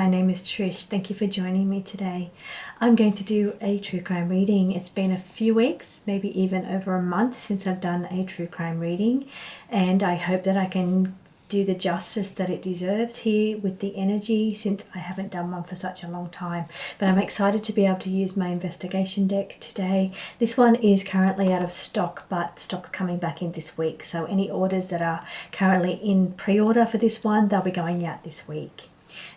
my name is Trish. Thank you for joining me today. I'm going to do a true crime reading. It's been a few weeks, maybe even over a month since I've done a true crime reading, and I hope that I can do the justice that it deserves here with the energy, since I haven't done one for such a long time. But I'm excited to be able to use my investigation deck today. This one is currently out of stock, but stock's coming back in this week, so any orders that are currently in pre-order for this one, they'll be going out this week.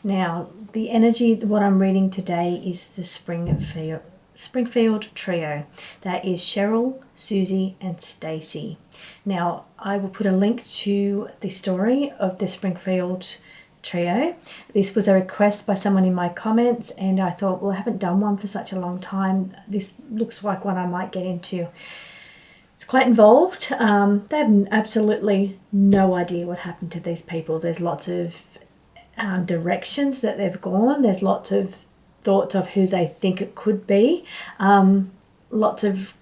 Now, the energy, what I'm reading today is the Springfield Trio. That is Cheryl, Susie and Stacy. Now, I will put a link to the story of the Springfield Trio. This was a request by someone in my comments, and I thought, well, I haven't done one for such a long time. This looks like one I might get into. It's quite involved. They have absolutely no idea what happened to these people. There's lots of directions that they've gone. There's lots of thoughts of who they think it could be. Lots of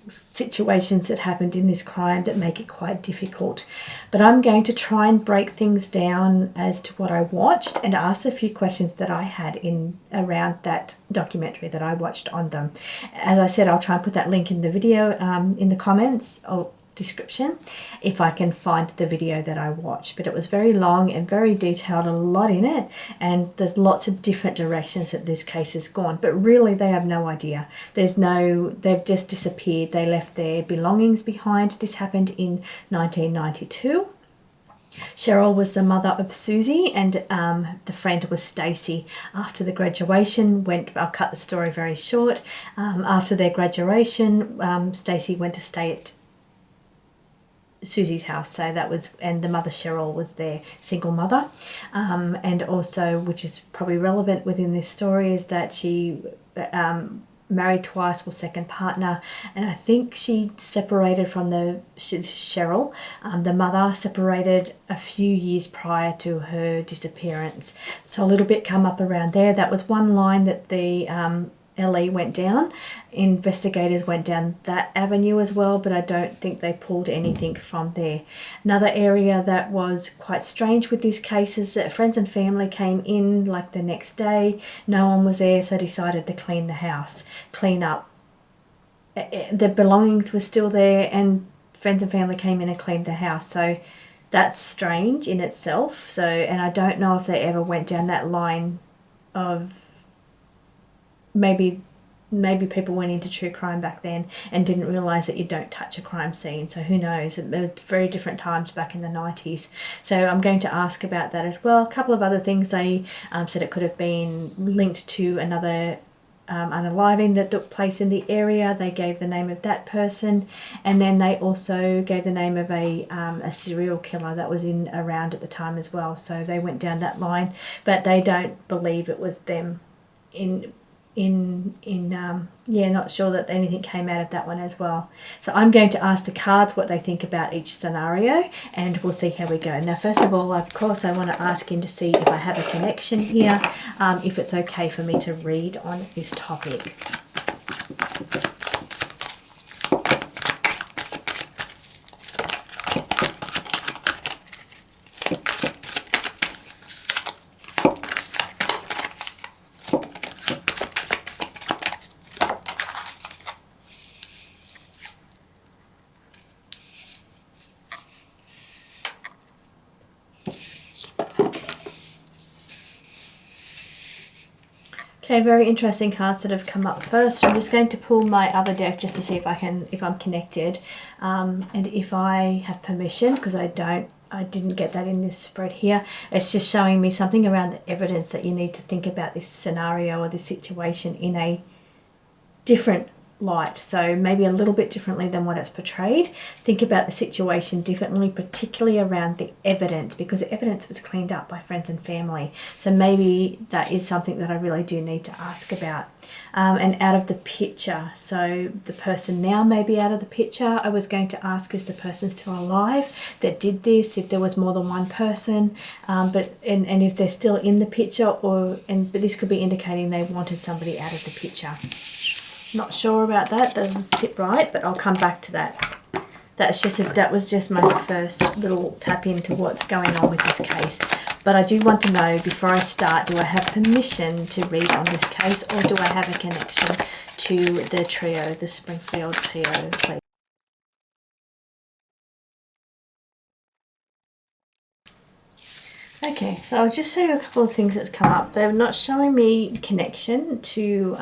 situations that happened in this crime that make it quite difficult. But I'm going to try and break things down as to what I watched and ask a few questions that I had in around that documentary that I watched on them. As I said, I'll try and put that link in the video in the comments or description if I can find the video that I watched. But it was very long and very detailed, a lot in it, and there's lots of different directions that this case has gone, but really they have no idea. They've just disappeared. They left their belongings behind. This happened in 1992. Cheryl was the mother of Susie, and the friend was Stacy. After the graduation, I'll cut the story very short. After their graduation, Stacy went to stay at Susie's house, so that was, and the mother Cheryl was their single mother, and also, which is probably relevant within this story, is that she married twice, or second partner, and I think she separated from Cheryl. The mother separated a few years prior to her disappearance, so a little bit come up around there. That was one line that the LE went down. Investigators went down that avenue as well, but I don't think they pulled anything from there. Another area that was quite strange with this case is that friends and family came in like the next day. No one was there, so decided to clean the house, clean up. The belongings were still there, and friends and family came in and cleaned the house. So that's strange in itself. So, and I don't know if they ever went down that line of maybe people went into true crime back then and didn't realise that you don't touch a crime scene. So who knows? There were very different times back in the 90s. So I'm going to ask about that as well. A couple of other things. They said it could have been linked to another unaliving that took place in the area. They gave the name of that person, and then they also gave the name of a serial killer that was around at the time as well. So they went down that line, but they don't believe it was them. Not sure that anything came out of that one as well. So I'm going to ask the cards what they think about each scenario, and we'll see how we go. Now, first of all, of course, I want to ask in to see if I have a connection here, if it's okay for me to read on this topic. Okay, very interesting cards that have come up first. I'm just going to pull my other deck just to see if I'm connected, and if I have permission, because I didn't get that in this spread here. It's just showing me something around the evidence that you need to think about this scenario or this situation in a different light, so maybe a little bit differently than what it's portrayed. Think about the situation differently, particularly around the evidence, because the evidence was cleaned up by friends and family. So maybe that is something that I really do need to ask about. And out of the picture, so the person now may be out of the picture. I was going to ask, is the person still alive that did this, if there was more than one person, and if they're still in the picture, but this could be indicating they wanted somebody out of the picture. Not sure about that, doesn't sit right, but I'll come back to that. That was just my first little tap into what's going on with this case. But I do want to know before I start, do I have permission to read on this case, or do I have a connection to the trio, the Springfield trio, please? Okay, so I'll just show you a couple of things that's come up. They're not showing me connection to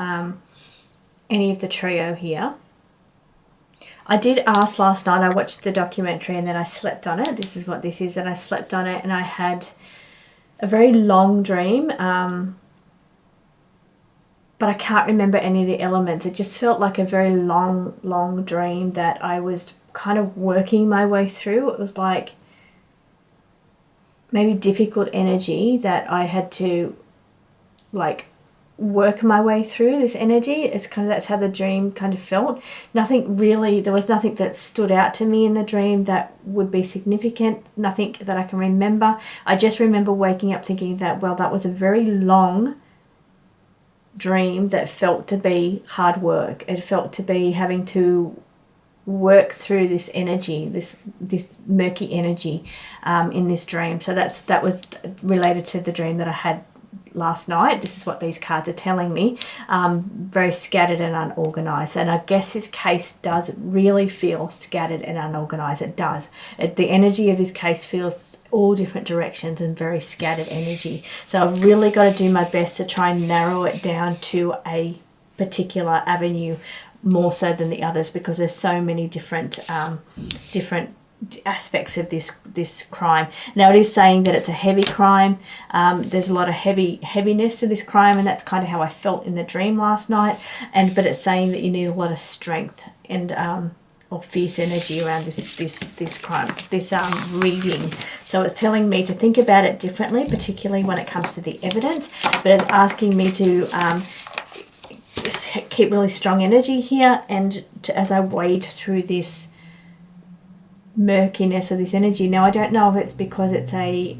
any of the trio here. I did ask last night, I watched the documentary and then I slept on it. This is what this is, and I slept on it and I had a very long dream, but I can't remember any of the elements. It just felt like a very long dream that I was kind of working my way through. It was like maybe difficult energy that I had to like work my way through this energy. It's kind of, that's how the dream kind of felt. Nothing really, there was nothing that stood out to me in the dream that would be significant, nothing that I can remember. I just remember waking up thinking that, well, that was a very long dream that felt to be hard work. It felt to be having to work through this energy, this murky energy in this dream. So that was related to the dream that I had last night. This is what these cards are telling me. Very scattered and unorganized, and I guess this case does really feel scattered and unorganized. It does. The energy of this case feels all different directions and very scattered energy. So I've really got to do my best to try and narrow it down to a particular avenue more so than the others, because there's so many different aspects of this crime. Now it is saying that it's a heavy crime. There's a lot of heaviness to this crime, and that's kind of how I felt in the dream last night. But it's saying that you need a lot of strength and or fierce energy around this crime, this reading. So it's telling me to think about it differently, particularly when it comes to the evidence. But it's asking me to keep really strong energy here, and as I wade through this murkiness of this energy. Now I don't know if it's because it's a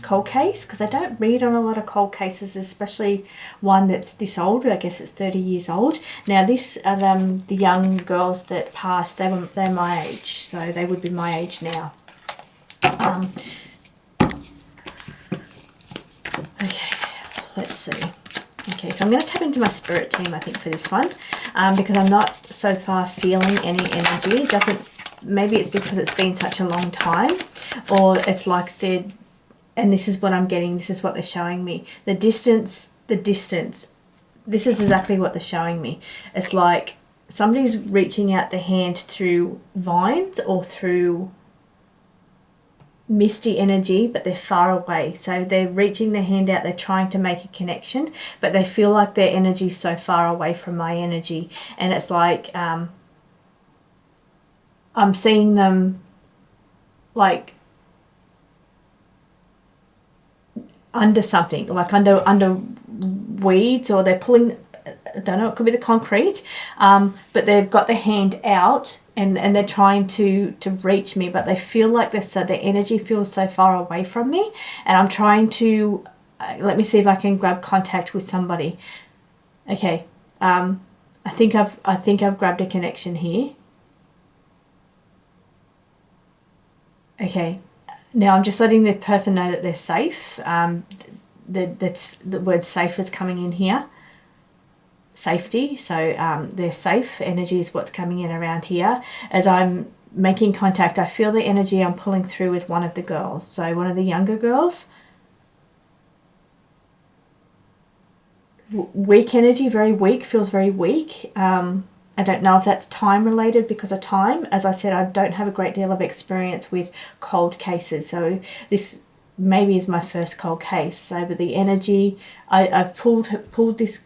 cold case, because I don't read on a lot of cold cases, especially one that's this old. I guess it's 30 years old. Now this the young girls that passed, they're my age, so they would be my age now. Okay, let's see. Okay, so I'm going to tap into my spirit team, I think, for this one, because I'm not so far feeling any energy. It doesn't. Maybe it's because it's been such a long time, or it's like and this is what I'm getting, this is what they're showing me. The distance, this is exactly what they're showing me. It's like somebody's reaching out their hand through vines or through misty energy, but they're far away. So they're reaching their hand out, they're trying to make a connection, but they feel like their energy is so far away from my energy. And it's like, I'm seeing them like under something, like under weeds, or they're pulling, I don't know, it could be the concrete, but they've got their hand out and they're trying to reach me, but they feel like their energy feels so far away from me, and I'm trying to, let me see if I can grab contact with somebody. Okay, I think I've grabbed a connection here. Okay, now I'm just letting the person know that they're safe. The word safe is coming in here. Safety, so they're safe. Energy is what's coming in around here. As I'm making contact, I feel the energy I'm pulling through is one of the girls, so one of the younger girls. Weak energy, very weak, feels very weak. I don't know if that's time related because of time. As I said, I don't have a great deal of experience with cold cases, so this maybe is my first cold case. So, but the energy, I've pulled this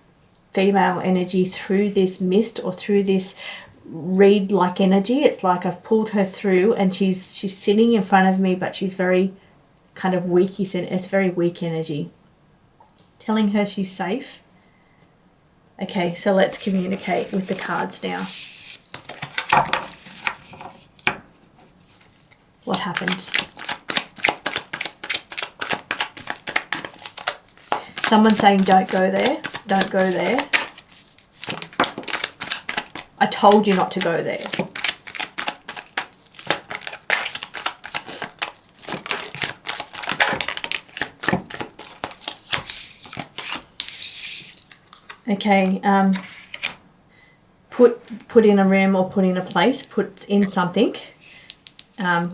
female energy through this mist or through this reed-like energy. It's like I've pulled her through, and she's sitting in front of me, but she's very kind of weak. It's very weak energy. Telling her she's safe. Okay, so let's communicate with the cards now. What happened? Someone saying, don't go there, don't go there. I told you not to go there. Okay, put in a room or put in a place, put in something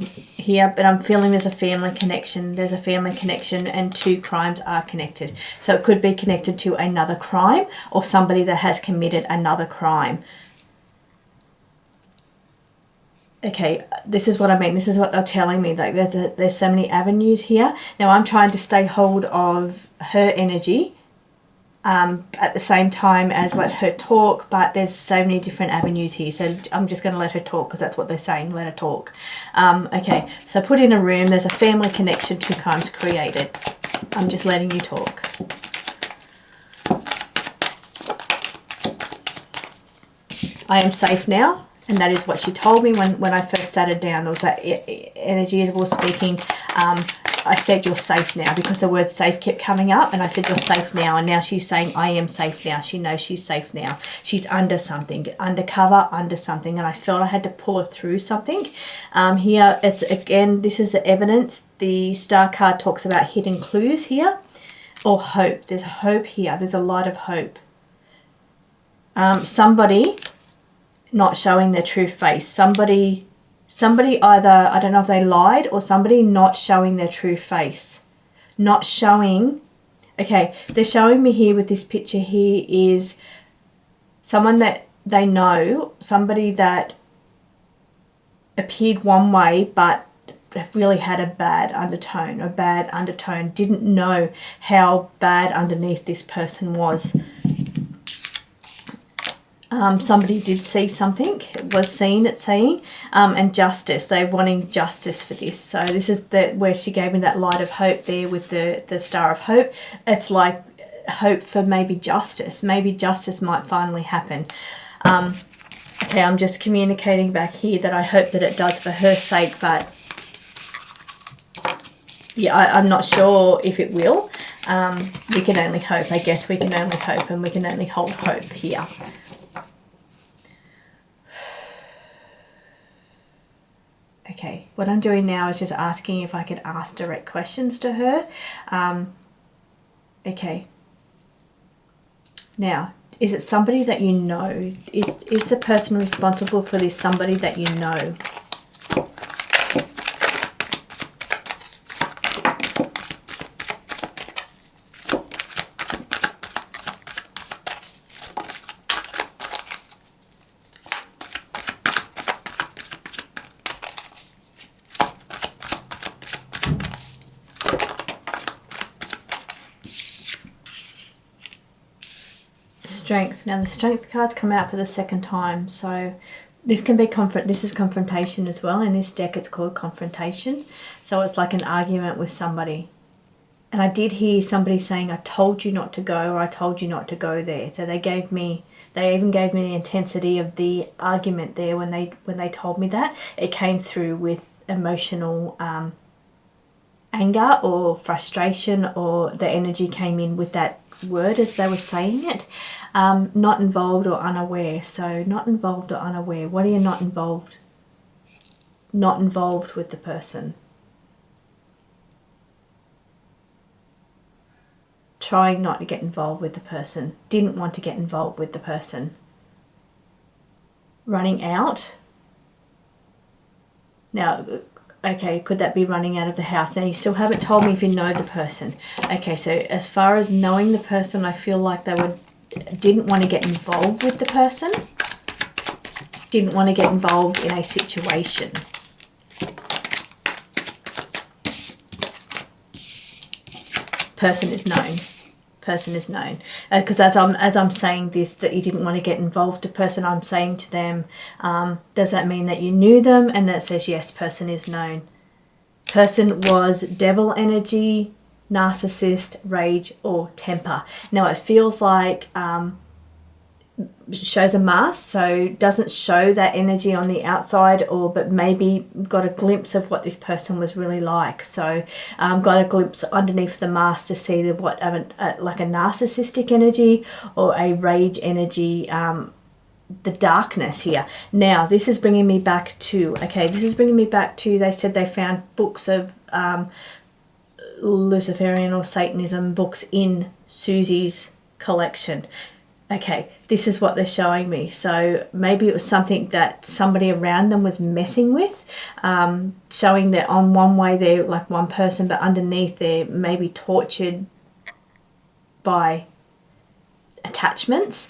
here, but I'm feeling there's a family connection. There's a family connection and two crimes are connected. So it could be connected to another crime or somebody that has committed another crime. Okay, this is what I mean. This is what they're telling me. Like there's so many avenues here. Now I'm trying to stay hold of her energy at the same time as let her talk, but there's so many different avenues here, so I'm just going to let her talk because that's what they're saying, let her talk. Okay, so put in a room, there's a family connection, two crimes created. I'm just letting you talk. I am safe now, and that is what she told me when I first sat her down. There was that energy as we were speaking. I said, you're safe now, because the word safe kept coming up, and I said, you're safe now, and now she's saying, I am safe now. She knows she's safe now. She's under something, undercover, under something, and I felt I had to pull her through something. Here, it's again, this is the evidence. The star card talks about hidden clues here, or hope. There's hope here. There's a light of hope. Somebody not showing their true face. Somebody either, I don't know if they lied, or somebody not showing their true face. Not showing. Okay, they're showing me here with this picture here is someone that they know, somebody that appeared one way but really had a bad undertone, didn't know how bad underneath this person was. Somebody did see something, was seen, it's saying, and justice. They're wanting justice for this. So this is where she gave me that light of hope there with the star of hope. It's like hope for maybe justice. Maybe justice might finally happen. Okay, I'm just communicating back here that I hope that it does for her sake, but yeah, I'm not sure if it will. We can only hope. I guess we can only hope, and we can only hold hope here. Okay, what I'm doing now is just asking if I could ask direct questions to her. Okay. Now, is it somebody that you know? Is the person responsible for this somebody that you know? Strength. Now the strength cards come out for the second time, so this can be this is confrontation as well. In this deck it's called confrontation, so it's like an argument with somebody. And I did hear somebody saying, I told you not to go, or I told you not to go there. So they even gave me the intensity of the argument there when they told me that. It came through with emotional anger or frustration, or the energy came in with that word as they were saying it. Not involved or unaware. So not involved or unaware. What are you not involved? Not involved with the person. Trying not to get involved with the person. Didn't want to get involved with the person. Running out. Now, okay, could that be running out of the house? Now, you still haven't told me if you know the person. Okay, so as far as knowing the person, I feel like they didn't want to get involved with the person. Didn't want to get involved in a situation. Person is known. Person is known. Because as I'm saying this, that you didn't want to get involved with the person, I'm saying to them, does that mean that you knew them? And that says yes, person is known. Person was devil energy, narcissist, rage, or temper. Now it feels like shows a mask, so doesn't show that energy on the outside, but maybe got a glimpse of what this person was really like. So got a glimpse underneath the mask to see what like a narcissistic energy or a rage energy, the darkness here. Now this is bringing me back to, they said they found books of Luciferian or Satanism books in Susie's collection. Okay, this is what they're showing me. So maybe it was something that somebody around them was messing with, showing that on one way they're like one person, but underneath they're maybe tortured by attachments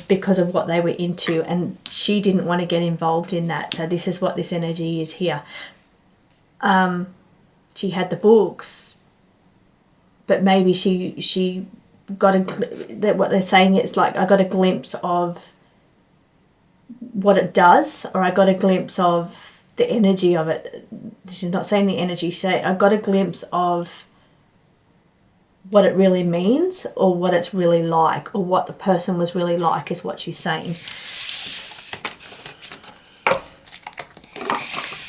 because of what they were into, and she didn't want to get involved in that. So this is what this energy is here. She had the books, but maybe she got what they're saying is like, I got a glimpse of what it does, or I got a glimpse of the energy of it. She's not saying the energy, say I got a glimpse of what it really means, or what it's really like, or what the person was really like, is what she's saying.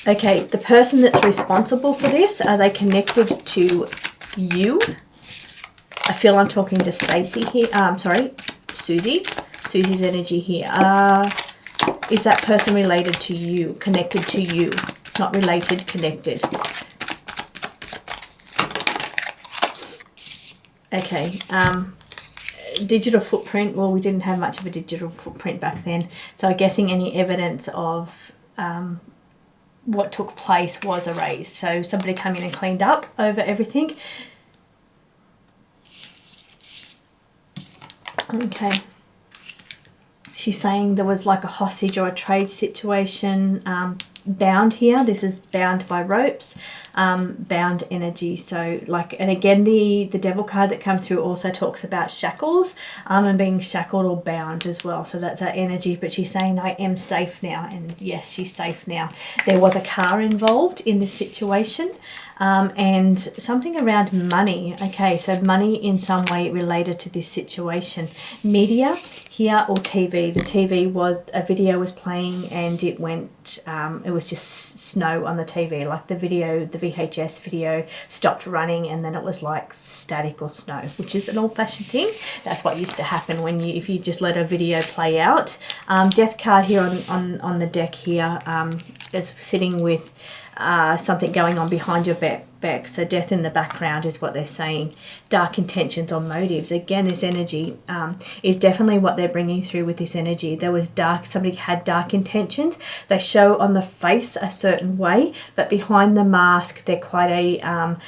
Okay, the person that's responsible for this, are they connected to you? I feel I'm talking to Stacey here. Sorry, Susie. Susie's energy here. Is that person related to you? Connected to you? Not related, connected. Okay. Digital footprint. Well, we didn't have much of a digital footprint back then. So I'm guessing any evidence of what took place was erased. So somebody came in and cleaned up over everything. Okay. She's saying there was like a hostage or a trade situation bound here. This is bound by ropes, bound energy. So like, and again, the devil card that comes through also talks about shackles and being shackled or bound as well. So that's our energy, but she's saying I am safe now. And yes, she's safe now. There was a car involved in this situation. And something around money. Okay, so money in some way related to this situation. Media here, or TV. The TV was, a video was playing and it went, it was just snow on the TV. Like the video, the VHS video stopped running and then it was like static or snow, which is an old-fashioned thing. That's what used to happen when if you just let a video play out. Death card here on the deck here is sitting with something going on behind your back. So death in the background is what they're saying. Dark intentions or motives. Again, this energy is definitely what they're bringing through with this energy. There was dark, somebody had dark intentions. They show on the face a certain way, but behind the mask, they're quite a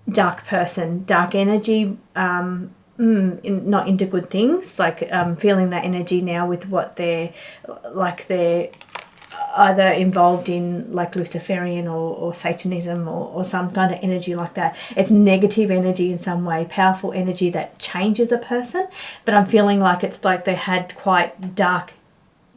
dark person, dark energy, not into good things. Like feeling that energy now with what they're either involved in like Luciferian or Satanism or some kind of energy like that. It's negative energy in some way, powerful energy that changes a person, but I'm feeling like it's like they had quite dark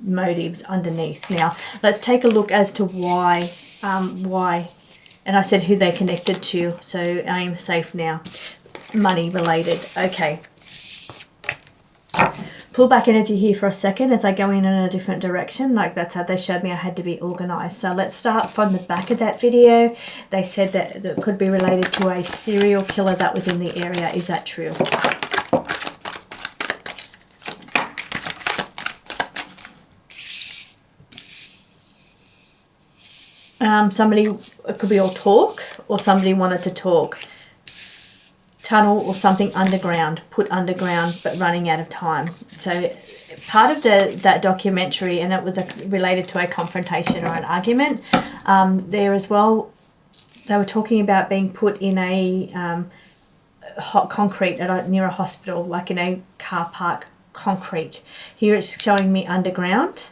motives underneath. Now let's take a look as to why, and I said who they connected to, so I am safe now. Money related. Okay. Pull back energy here for a second as I go in a different direction. Like that's how they showed me I had to be organized. So let's start from the back of that video. They said that it could be related to a serial killer that was in the area. Is that true? Somebody, it could be all talk, or somebody wanted to talk. Tunnel or something underground, put underground, but running out of time. So part of that documentary, and it was related to a confrontation or an argument there as well. They were talking about being put in a hot concrete near a hospital, like in a car park concrete. Here it's showing me underground.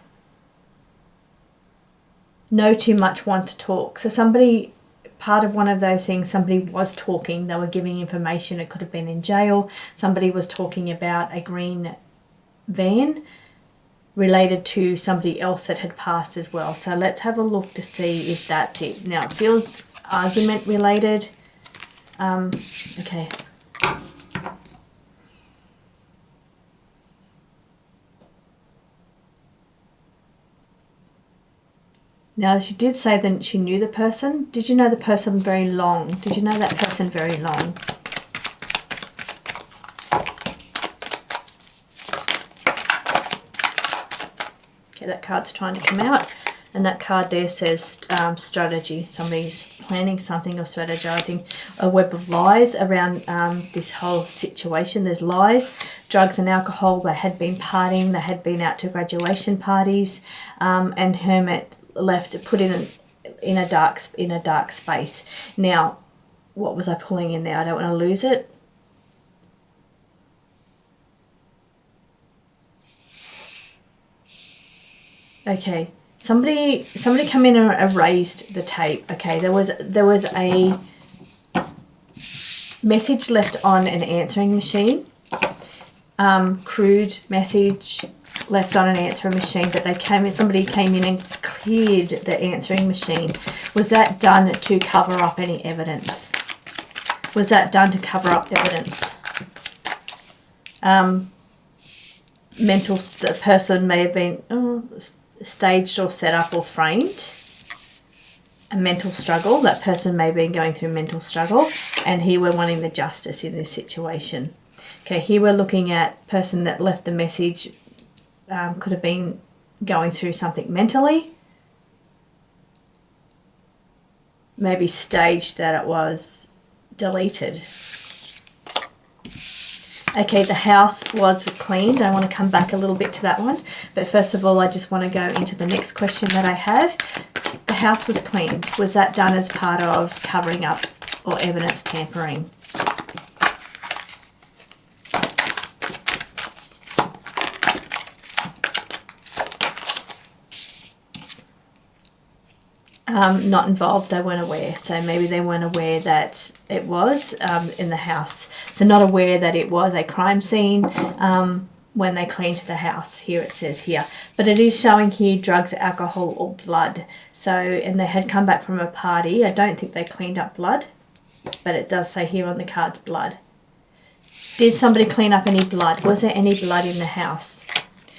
Know too much, want to talk. So somebody, part of one of those things, somebody was talking, they were giving information. It could have been in jail. Somebody was talking about a green van related to somebody else that had passed as well. So let's have a look to see if that's it. Now it feels argument related. Okay. Now, she did say that she knew the person. Did you know the person very long? Did you know that person very long? Okay, that card's trying to come out. And that card there says strategy. Somebody's planning something or strategizing. A web of lies around this whole situation. There's lies, drugs and alcohol. They had been partying. They had been out to graduation parties. And Hermit left, put in a dark space. Now, what was I pulling in there? I don't want to lose it. Okay, somebody come in and erased the tape. Okay, there was a message left on an answering machine, crude message left on an answering machine, but somebody came in and cleared the answering machine. Was that done to cover up any evidence? Was that done to cover up evidence? The person may have been staged or set up or framed. A mental struggle. That person may have been going through mental struggle, and here we're wanting the justice in this situation. Okay, here we're looking at person that left the message could have been going through something mentally. Maybe staged that it was deleted. Okay, the house was cleaned. I want to come back a little bit to that one. But first of all, I just want to go into the next question that I have. The house was cleaned. Was that done as part of covering up or evidence tampering? Not involved, they weren't aware. So maybe they weren't aware that it was in the house. So not aware that it was a crime scene when they cleaned the house. Here it says here. But it is showing here drugs, alcohol or blood. So, and they had come back from a party. I don't think they cleaned up blood, but it does say here on the cards blood. Did somebody clean up any blood? Was there any blood in the house?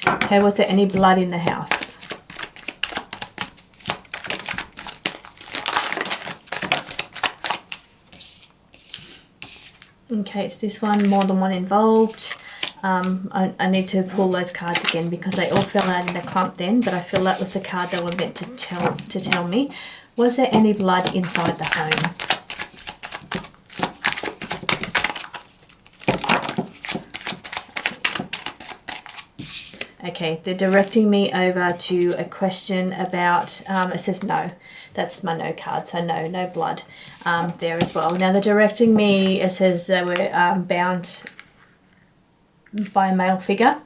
Okay, was there any blood in the house? Okay, it's this one, more than one involved. I need to pull those cards again because they all fell out in a clump then, but I feel that was the card they were meant to tell me. Was there any blood inside the home? Okay, they're directing me over to a question about, it says no. That's my no card, so no blood there as well. Now they're directing me, it says they were bound by a male figure.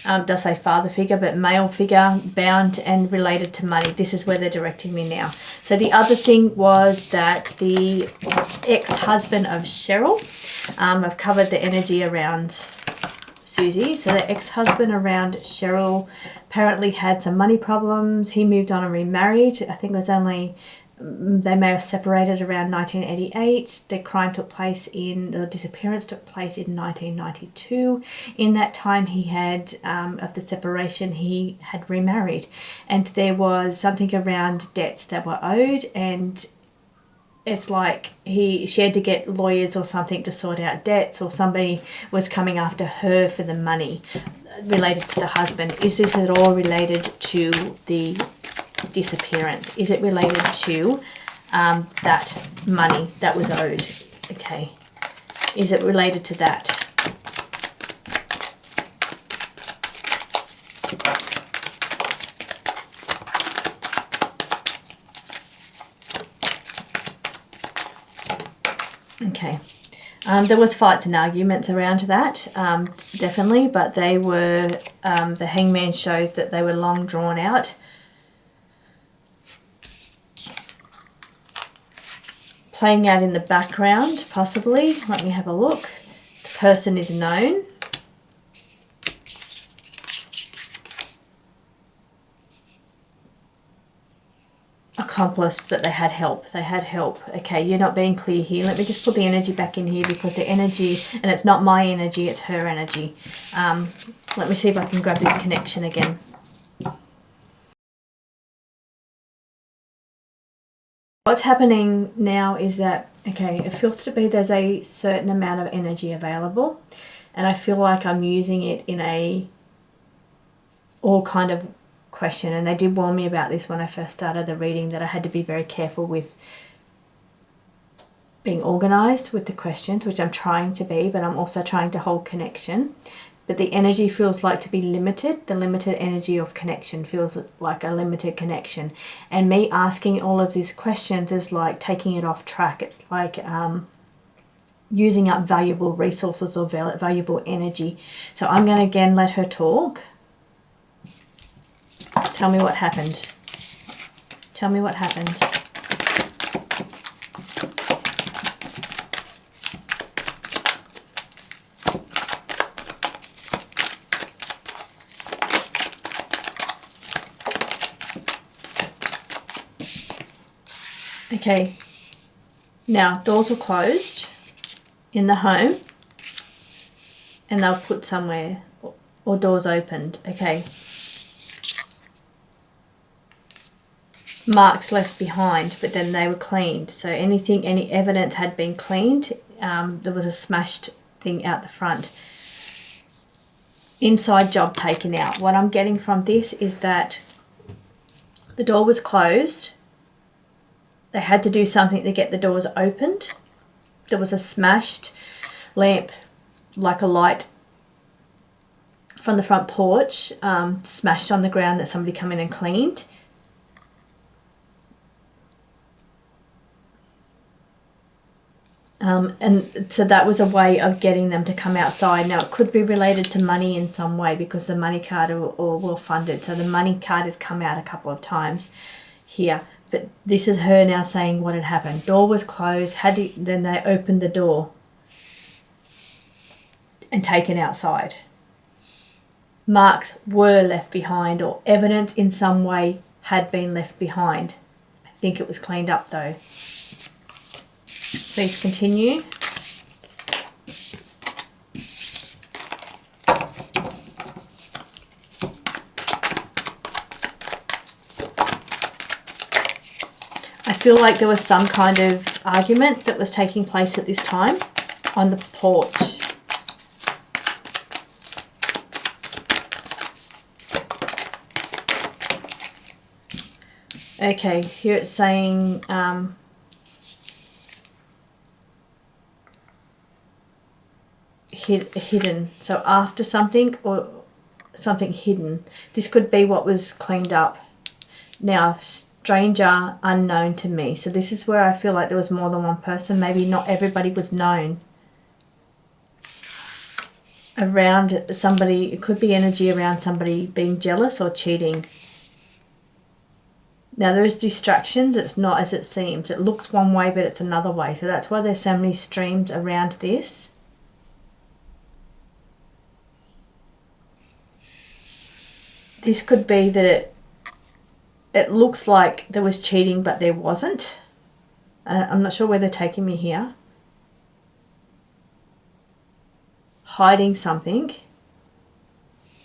Does say father figure, but male figure, bound and related to money. This is where they're directing me now. So the other thing was that the ex-husband of Cheryl, I've covered the energy around Susie. So the ex-husband around Cheryl apparently had some money problems. He moved on and remarried. I think it was only, they may have separated around 1988. The crime took place the disappearance took place in 1992. In that time he had, of the separation, he had remarried. And there was something around debts that were owed, and it's like she had to get lawyers or something to sort out debts, or somebody was coming after her for the money related to the husband. Is this at all related to the disappearance? Is it related to that money that was owed? Okay. Is it related to that? Okay. There was fights and arguments around that, definitely, but they were, the hangman shows that they were long drawn out. Playing out in the background, possibly. Let me have a look. The person is known. Accomplice, but they had help. Okay, you're not being clear here. Let me just put the energy back in here, because the energy, and it's not my energy, it's her energy. Let me see if I can grab this connection again. What's happening now is that, okay, it feels to be there's a certain amount of energy available, and I feel like I'm using it in a all kind of question, and they did warn me about this when I first started the reading, that I had to be very careful with being organised with the questions, which I'm trying to be, but I'm also trying to hold connection. But the energy feels like to be limited. The limited energy of connection feels like a limited connection. And me asking all of these questions is like taking it off track. It's like using up valuable resources or valuable energy. So I'm going to again let her talk. Tell me what happened. Tell me what happened. Okay, now doors were closed in the home and they were put somewhere, or doors opened. Okay. Marks left behind, but then they were cleaned. So any evidence had been cleaned. There was a smashed thing out the front. Inside job taken out. What I'm getting from this is that the door was closed. They had to do something to get the doors opened. There was a smashed lamp, like a light from the front porch, smashed on the ground that somebody come in and cleaned. And so that was a way of getting them to come outside. Now, it could be related to money in some way because the money card or well funded. So the money card has come out a couple of times here. But this is her now saying what had happened. Door was closed. Then they opened the door and taken outside. Marks were left behind, or evidence in some way had been left behind. I think it was cleaned up though. Please continue. I feel like there was some kind of argument that was taking place at this time on the porch. Okay, here it's saying hidden. So after something or something hidden. This could be what was cleaned up. Now, stranger, unknown to me. So this is where I feel like there was more than one person. Maybe not everybody was known around somebody. It could be energy around somebody being jealous or cheating. Now there is distractions. It's not as it seems. It looks one way but it's another way. So that's why there's so many streams around this. This could be that it looks like there was cheating but there wasn't. I'm not sure where they're taking me here. Hiding something.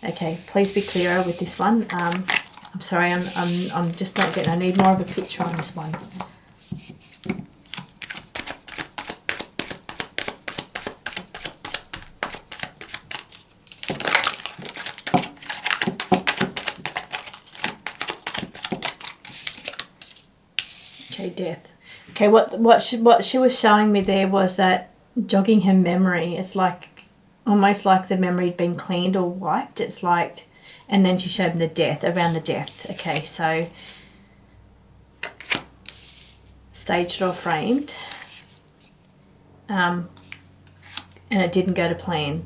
Okay, please be clearer with this one. I'm sorry, I'm just not getting. I need more of a picture on this one. Okay, death. Okay, what she was showing me there was that jogging her memory. It's like almost like the memory had been cleaned or wiped. It's like, and then she showed me the death, around the death. Okay, so staged or framed, and it didn't go to plan.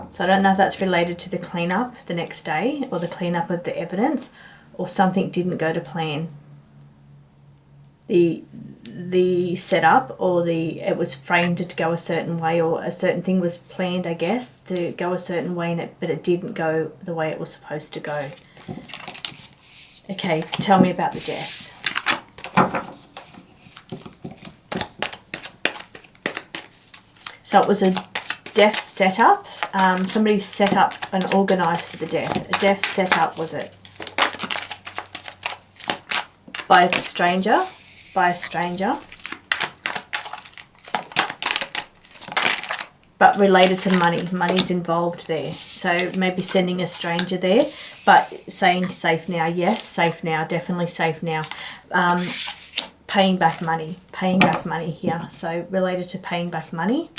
So I don't know if that's related to the cleanup the next day or the cleanup of the evidence, or something didn't go to plan. The setup or it was framed to go a certain way, or a certain thing was planned, I guess, to go a certain way, but it didn't go the way it was supposed to go. Okay, tell me about the death. So it was a death setup. Somebody set up and organised for the death. A death setup, was it? By a stranger. But but related to money. Money's involved there. So maybe sending a stranger there, but saying safe now. Yes, safe now. Definitely safe now. Paying back money here. So related to paying back money.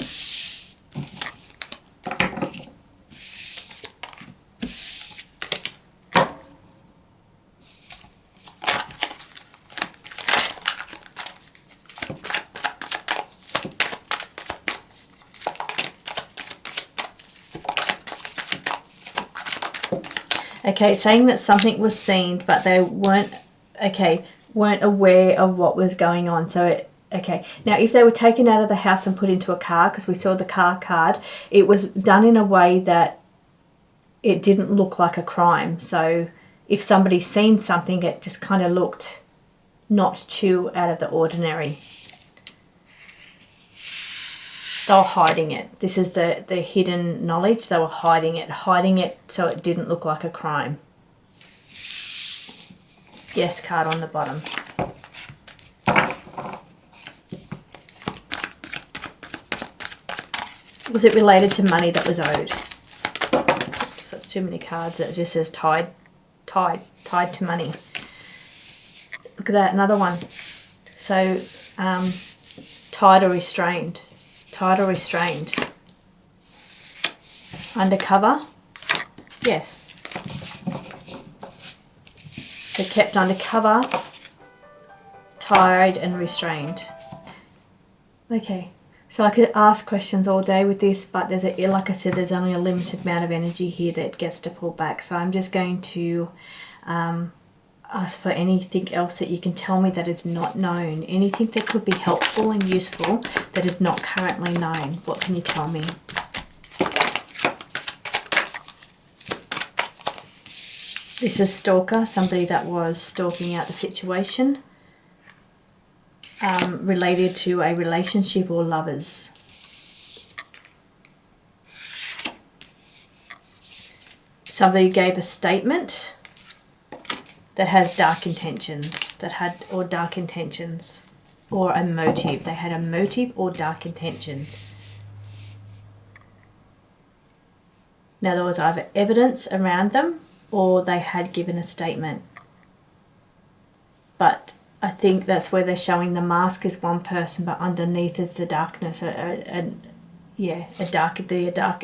Okay, saying that something was seen, but they weren't aware of what was going on. So okay, now if they were taken out of the house and put into a car, because we saw the car card, it was done in a way that it didn't look like a crime. So if somebody's seen something, it just kind of looked not too out of the ordinary. They were hiding it. This is the hidden knowledge. They were hiding it so it didn't look like a crime. Yes card on the bottom. Was it related to money that was owed? So it's too many cards. It just says tied to money. Look at that, another one. So tied or restrained. Tied or restrained. Undercover. Yes. So kept undercover, tied and restrained. Okay. So I could ask questions all day with this, but there's like I said, there's only a limited amount of energy here that gets to pull back. So I'm just going to ask for anything else that you can tell me that is not known. Anything that could be helpful and useful that is not currently known. What can you tell me? This is stalker, somebody that was stalking out the situation. Related to a relationship or lovers. Somebody gave a statement that has dark intentions, dark intentions, or a motive. They had a motive or dark intentions. Now there was either evidence around them or they had given a statement. But I think that's where they're showing the mask is one person, but underneath is the darkness, dark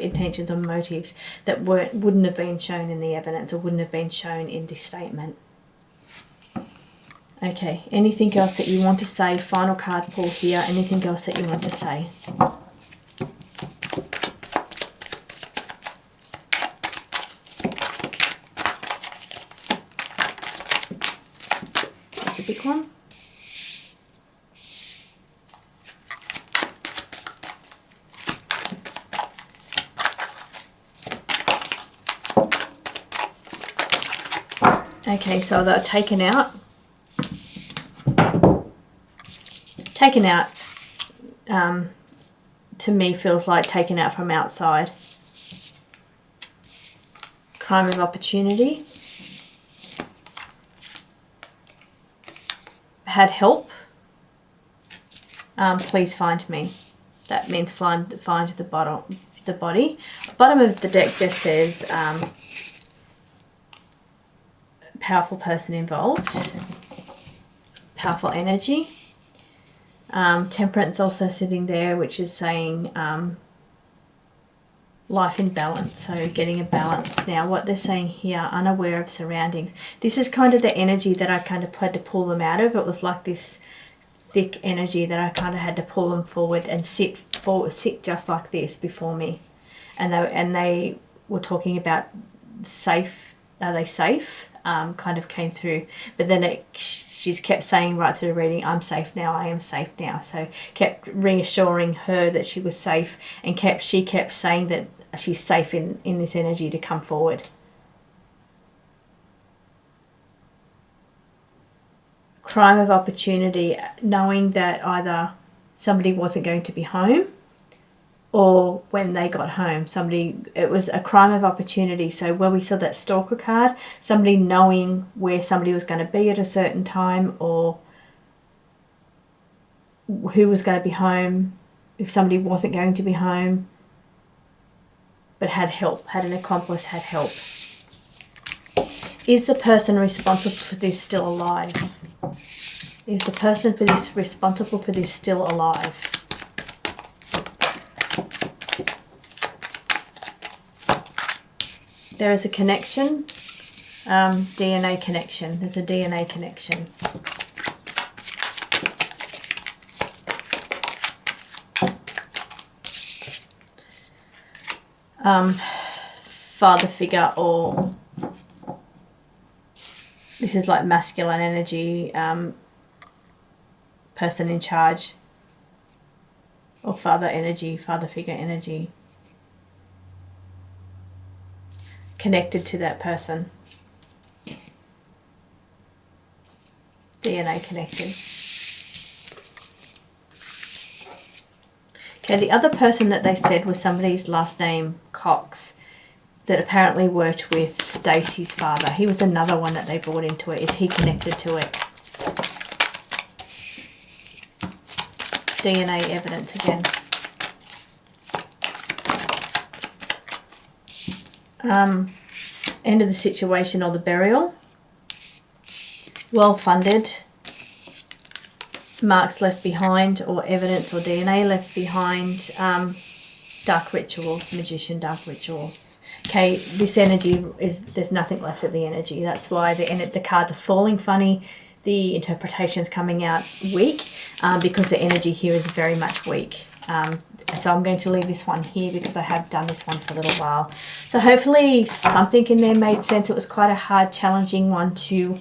intentions or motives that wouldn't have been shown in the evidence or wouldn't have been shown in this statement. Okay, anything else that you want to say? Final card pull here. Anything else that you want to say? That's a big one. Okay, so they're taken out. Taken out, to me, feels like taken out from outside. Crime of opportunity. Had help. Please find me. That means find the body. Bottom of the deck just says powerful person involved. Powerful energy. Temperance also sitting there, which is saying life in balance, so getting a balance. Now what they're saying here, unaware of surroundings. This is kind of the energy that I kind of had to pull them out of. It was like this thick energy that I kind of had to pull them forward and sit just like this before me. And they were talking about safe. Are they safe? Kind of came through, but then she's kept saying right through the reading, I'm safe now, I am safe now. So kept reassuring her that she was safe, and she kept saying that she's safe in this energy to come forward. Crime of opportunity, knowing that either somebody wasn't going to be home or when they got home, it was a crime of opportunity. So where we saw that stalker card, somebody knowing where somebody was going to be at a certain time or who was going to be home, if somebody wasn't going to be home, but had help, had an accomplice, had help. Is the person responsible for this still alive? Is the person for this responsible for this still alive? There is a connection, DNA connection. There's a DNA connection. Father figure, or this is like masculine energy, person in charge, or father energy, father figure energy, connected to that person. DNA connected. Okay, the other person that they said was somebody's last name Cox, that apparently worked with Stacey's father. He was another one that they brought into it. Is he connected to it? DNA evidence again. End of the situation or the burial. Well funded. Marks left behind, or evidence or DNA left behind. Dark rituals, magician, dark rituals. Okay, this energy is, there's nothing left of the energy. That's why the cards are falling funny. The interpretation's coming out weak, because the energy here is very much weak. So I'm going to leave this one here because I have done this one for a little while. So hopefully something in there made sense. It was quite a hard, challenging one to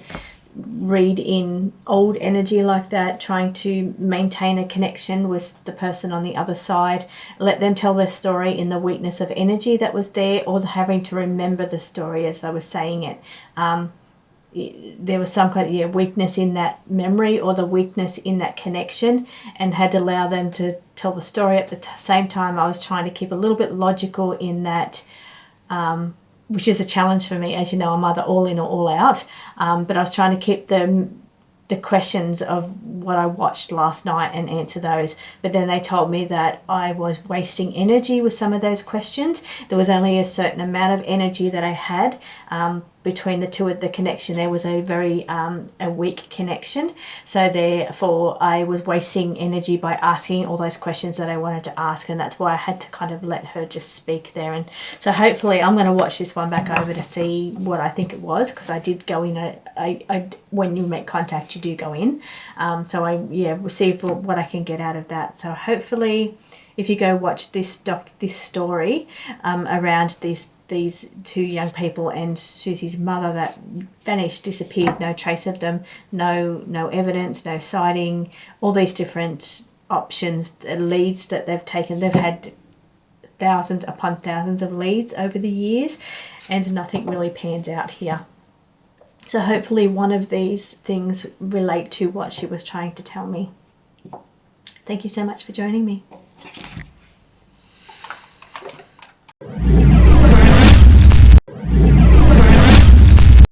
read in old energy like that, trying to maintain a connection with the person on the other side, let them tell their story in the weakness of energy that was there, or having to remember the story as they were saying it. There was some kind of weakness in that memory, or the weakness in that connection, and had to allow them to tell the story. At the same time, I was trying to keep a little bit logical in that, which is a challenge for me. As you know, I'm either all in or all out, but I was trying to keep the questions of what I watched last night and answer those. But then they told me that I was wasting energy with some of those questions. There was only a certain amount of energy that I had. Between the two of the connection, there was a very a weak connection, so therefore I was wasting energy by asking all those questions that I wanted to ask, and that's why I had to kind of let her just speak there. And so hopefully I'm going to watch this one back over to see what I think it was, because I did go in. I when you make contact, you do go in. So we'll see what I can get out of that. So hopefully, if you go watch this story around these two young people and Susie's mother that vanished, disappeared, no trace of them, no evidence, no sighting, all these different options, leads that they've taken. They've had thousands upon thousands of leads over the years, and nothing really pans out here. So hopefully one of these things relate to what she was trying to tell me. Thank you so much for joining me.